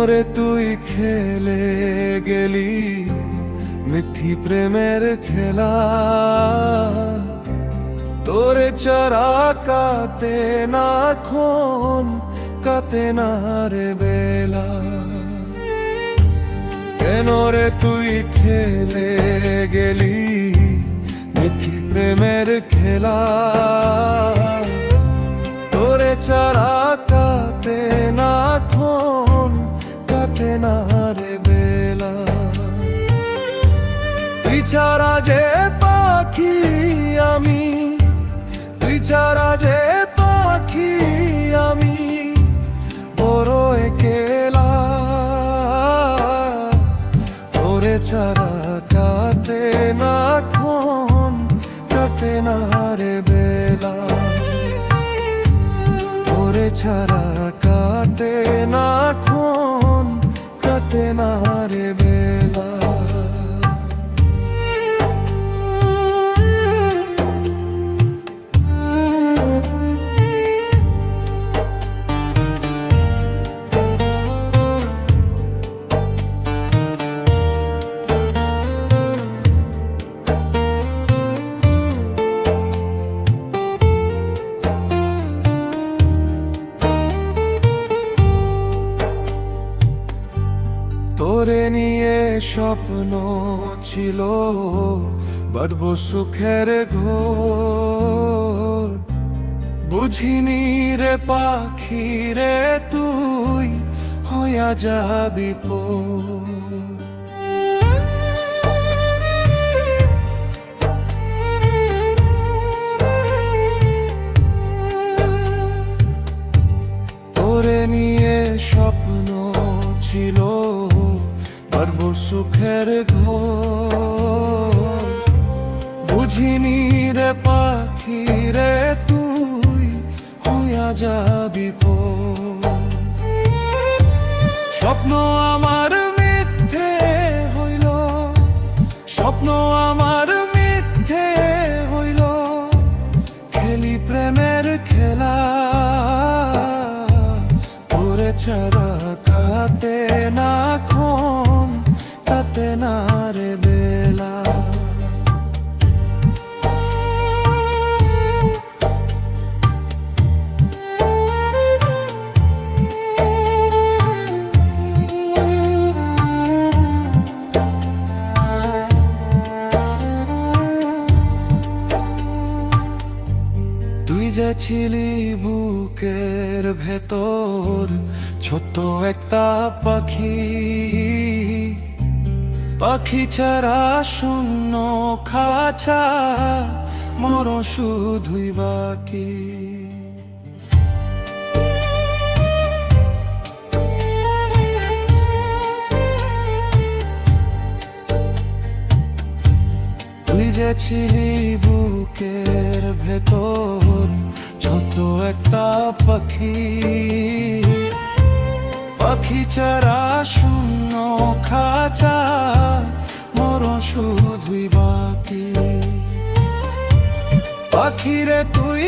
রে তুই খেলে গেলি মিথ্যি প্রেমের খেলা, তোরে চরা কাতে না খন কাতে না রে বেলা। কেন রে তুই খেলে গেলি মিথ্যি প্রেমের খেলা, তোরে চরা কাতে না খন কাতে না রে বেলা। তুই ছাড়া যে পাখি আমি, তুই ছাড়া যে পাখি আমি বড় একলা, তোরে ছাড়া কাতে না খন কাতে না রে বেলা, তোরে ছাড়া কাতে না খন কাতে না রে বেলা। তোরে নিয়ে স্বপ্ন ছিল বাঁধব সুখের ঘর, বুঝিনি রে পাখি রে তুই হইয়া যাবি পর। তোরে নিয়ে স্বপ্ন ছিল বাঁধব সুখের ঘর, বুঝিনি রে পাখি রে তুই হইয়া যাবি পর। স্বপ্ন আমার মিথ্যে হইল, স্বপ্ন আমার মিথ্যে হইল, খেলি প্রেমের খেলা, তোরে ছাড়া কাতে না খন কাতে না রে বেলা। তুই যে ছিলি বুকের ভেতর ছোট্ট একটা পাখি, পাখি ছাড়া শূন্য খাঁচা মর শুধুই বাকি। তুই যে ছিলি বুকের ভেতর ছোট্ট একটা পাখি, পাখি ছাড়া শূন্য খাঁচা মর শুধুই বাকি। পাখিরে তুই